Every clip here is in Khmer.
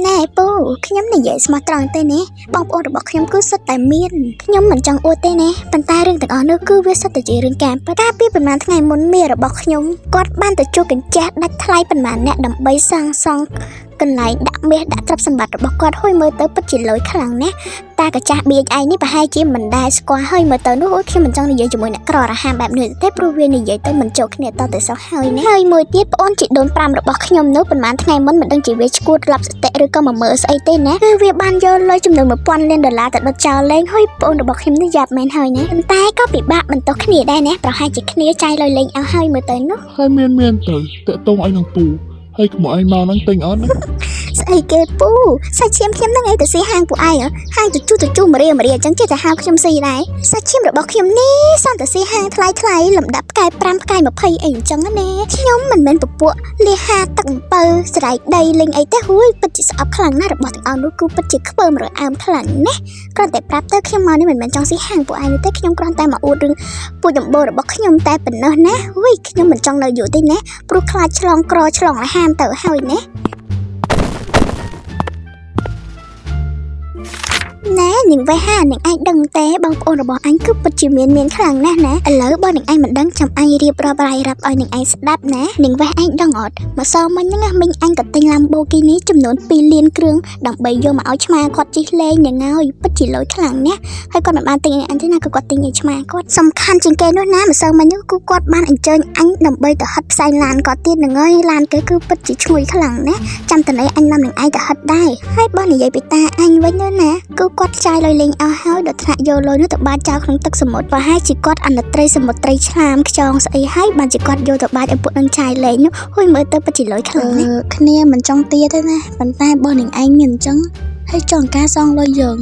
ណែពូខ្ញុំនិយាយស្មោះត្រង់ទេណាបងប្អូនរបស់ខ្ញុំគឺសុទ្ធតែមានខ្ញុំមិនចង់អួតទេណាប៉ុន្តែរឿងទាំងអស់នោះគឺវាសុទ្ធតែជារឿងការពិតកាលពីប្រហែលថ្ងៃមុនមីរបស់ខ្ញុំគាត់បានទៅជួបកញ្ចាស់ដាច់ថ្លៃប៉ុន្មានអ្នកដើម្បីសាងសង់កន្លែងដាក់មាសដាក់ទ្រព្យសម្បត្តិរបស់គាត់ហួយមើលទៅពិតជាលយខ្លាំងណាស់តាកញ្ចាស់បៀចឯងនេះប្រហែលជាមិនដែលស្គាល់ហើយមើលទៅនោះខ្ញុំមិនចង់និយាយជាមួយអ្នកក្ររហាមបែបនេះទេព្រោះវានិយាយទៅមិនចូលគ្នាតទៅសោះហើយណាហើយមួយទៀតប្អូនជីដូន5របស់ខ្ញុំនោះប្រហែលថ្ងៃមុនមិនដឹងជាវាឈួតលាប់សតិឬក៏មកមើលស្អីទេណាគឺវាបានយកលុយចំនួន$1000លានទៅដុតចោលលេងហើយប្អូនរបស់ខ្ញុំនេះយ៉ាប់មែនហើយណាប៉ុន្តែក៏ពិបាកបន្តគ្នាដែរណាប្រហែលជាគ្នាចាយលុយលេងអស់ហើយមើលទៅនោះហើយមានទៅតាក់តងអីនឹងពូហើយក្មួយឯងមកហ្នឹងទិញអត់ណាស្អីគេពូសាច់ឈាមខ្ញុំហ្នឹងឯងទៅស៊ីហាងពួកឯងហាងទៅជូមរៀអញ្ចឹងចេះតែហៅខ្ញុំស៊ីដែរសាច់ឈាមរបស់ខ្ញុំនេះសន្តិស៊ីហាងថ្លៃលំដាប់ផ្កាយ5ផ្កាយ20អីអញ្ចឹងណាខ្ញុំមិនមែនពពួកលះហាទឹកអំពៅស្រែកដីលេងអីទេហួយពិតជាស្អប់ខ្លាំងណាស់របស់ទាំងអស់នោះគឺពិតជាខ្ពើមរអើមខ្លាំងណាស់គ្រាន់តែប្រាប់ទៅខ្ញុំមកនេះមិនមែនចង់ស៊ីហាងពួកឯងទេខ្ញុំគ្រាន់តែមកអួតរឿងពូដំបូងរបស់ខ្ញុំតែប៉ុណ្ណោះណាហួយខ្ញុំមិនចង់នៅយូរទេណាព្រោះខ្លាចឆ្លងក្រឆ្លងលហាមទៅហើយណាណែនាងវ៉ៃហានាងឯងដឹងទេបងប្អូនរបស់អញគឺពិតជាមានខ្លាំងណាស់ណាឥឡូវបើនាងឯងមិនដឹងចាំអញរៀបរាប់រាយរាប់ឲ្យនាងឯងស្ដាប់ណានាងវ៉ៃឯងដឹងអត់ម្សិលមិញហ្នឹងមិញអញក៏ទិញ Lamborghini ចំនួន2លានគ្រឿងដើម្បីយកមកឲ្យឆ្មាគាត់ជិះលេងនឹងហើយពិតជាលុយខ្លាំងណាស់ហើយគាត់មិនបានទិញឲ្យអញទេណាគឺគាត់ទិញឲ្យឆ្មាគាត់សំខាន់ជាងគេនោះណាម្សិលមិញគឺគាត់បានអញ្ជើញអញដើម្បីទៅហិតផ្សែងឡានគាត់ទៀតនឹងហើយឡានគេគឺពិតជាឈ្ងុយខ្លាំងណាស់ចាំតនេះអញនាំនាងឯងទៅហិតដែរហើយបើនិយាយពីតាអញវិញនោះណាគឺគាត់ចាយលុយលេងអស់ហើយដល់ថ្នាក់យកលុយនោះទៅបាចចោលក្នុងទឹកសមុទ្រប្រហែលជាគាត់អនុត្រីសមុទ្រត្រីឆ្លាមខ្យងស្អីហើយបានជាគាត់យកទៅបាចឲ្យពួកនឹងចាយលេងនោះហួយមើលទៅពិតជាលុយខ្លាំងណាស់គ្នាមិនចង់ទាទេណាប៉ុន្តែបើនាងឯងមានអញ្ចឹងហើយចង់ការសងលុយយើង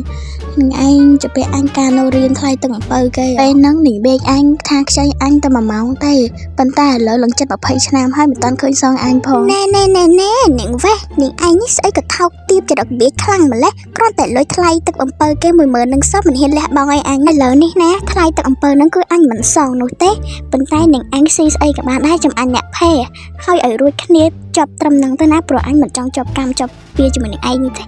នាងឯងជពាក់អញការនៅរៀនថ្លៃទឹកអំពៅគេពេលហ្នឹងនាងបេកអញថាខ្ចីអញតែ1ម៉ោងទេប៉ុន្តែឥឡូវឡើងចិត្ត20ឆ្នាំហើយមិនតាន់ឃើញសងអញផងណែនាងវ៉េនាងឯងនេះស្អីក៏ថោកទាបចរិតបៀកខ្លាំងម្លេះគ្រាន់តែលុយថ្លៃទឹកអំពៅគេ10000នឹងសោះមិនហ៊ានលះបង់ឲ្យអញឥឡូវនេះណាថ្លៃទឹកអំពៅហ្នឹងគឺអញមិនសងនោះទេប៉ុន្តែនាងអញស៊ីស្អីក៏បានដែរចំអញអ្នកផេហើយឲ្យរួចគ្នាចប់ត្រឹមហ្នឹងទៅណាព្រោះអញមិនចង់ជាប់កម្មជាប់វាជាមួយនាងឯងនេះទេ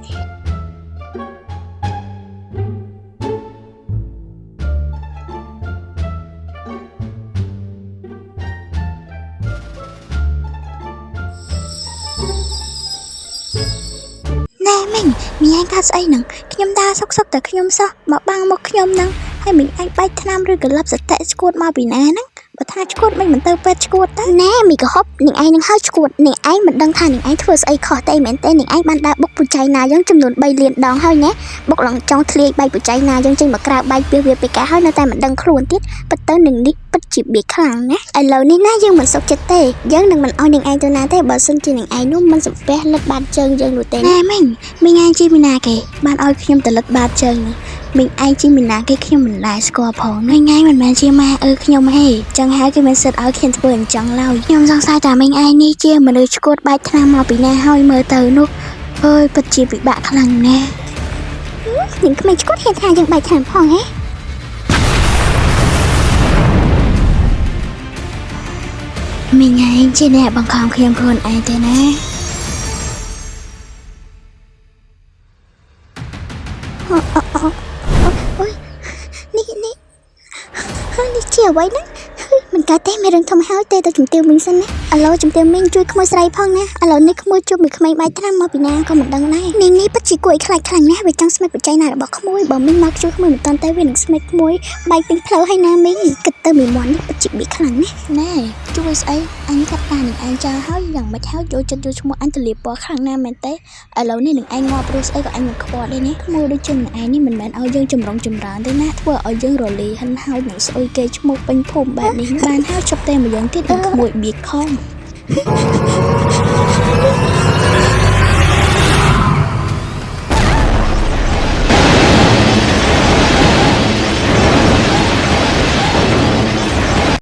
ណែមីងឯងកាត់ស្អីហ្នឹងខ្ញុំដើរសុកតែខ្ញុំសោះមកបាំងមុខខ្ញុំហ្នឹងហើយមីងឯងបែកថ្នាំឬក៏លាប់សតិឈួតមកពីណាហ្នឹងបើថាឈួតមិនទៅពេទ្យឈួតទៅណែមីក៏ហប់នាងឯងនឹងហើយឈួតនាងឯងមិនដឹងថានាងឯងធ្វើស្អីខុសទេមែនទេនាងឯងបានដើរបុកពុចៃណាយើងចំនួន3លានដងហើយណាបុកឡើងចង់ធ្លាយបែកពុចៃណាយើងចេញមកក្រៅបែកពីវាពីកាហើយនៅតែមិនដឹងខ្លួនទៀតប៉ុន្តែនឹងនេះពិតជាបៀកខ្លាំងណាឥឡូវនេះណាយើងមិនសុខចិត្តទេយើងនឹងមិនឲ្យនាងឯងទៅណាទេបើសិនជានាងឯងនោះមិនសំពះលិតបាតជើងយើងនោះទេណែមីងឯងជីមីណាគេបានឲ្យខ្ញុំទៅលិតបាតជើងនោះមីងឯងជីមីណាគេខ្ញុំមិនដែរស្គាល់ផងមីងឯងមិនមែនជាម៉ែខ្ញុំទេចឹងហើយគេមិនសិតឲ្យខ្ញុំធ្វើអញ្ចឹងឡើយខ្ញុំសង្ស័យថាមីងឯងនេះជាមនុស្សឈួតបែកថ្នាំមកពីណាហើយមើលទៅនោះអើយពិតជាពិបាកខ្លាំងណាស់នាងក្មេងឈួតហ៊ានថាយើងបែកថ្នាំផងហ៎មីងឯងជាអ្នកបង្ខំខ្ញុំខ្លួនឯងទេណាអូយនេះជាអ្វីហ្នឹងមិនកើតទេមានរឿងធំហើយទេទៅជំទាវមីងសិនណាឥឡូវជំទាវមីងជួយក្មួយស្រីផងណាឥឡូវនេះក្មួយជួបមួយក្មេងបែកថ្នាំមកពីណាក៏មិនដឹងដែរនាងនេះពិតជាគួរឲ្យខ្លាចខ្លាំងណាស់វាចង់ស្មេកបច្ច័យណារបស់ក្មួយបើមីងមកជួយក្មួយមិនតាន់តែវានឹងស្មេកក្មួយបែកពេញផ្លូវហើយណាមីងគិតទៅមីមន់នេះពិតជាបៀកខ្លាំងណាស់ណែជួយស្អីអញកាត់ការនាងឯងចោលហើយយ៉ាងមិនហើយចូលចិត្តយកឈ្មោះអញទៅលាបពណ៌ខ្លាំងណាស់មែនទេឥឡូវនេះនាងឯងងាប់ព្រោះស្អីក៏អញមិនខ្វល់ដែរណាក្មួយដូចជានាងឯងនេះមិនមែនឲ្យយើងចម្រុងចម្រើនទេណាធ្វើឲ្យយើងរលាយហិនហើយនឹងស្អុយគេឈ្មោះពេញភូមិបែបនេះបានហើយជប់តែម្យ៉ាងទៀតនឹងក្មួយបៀកខំ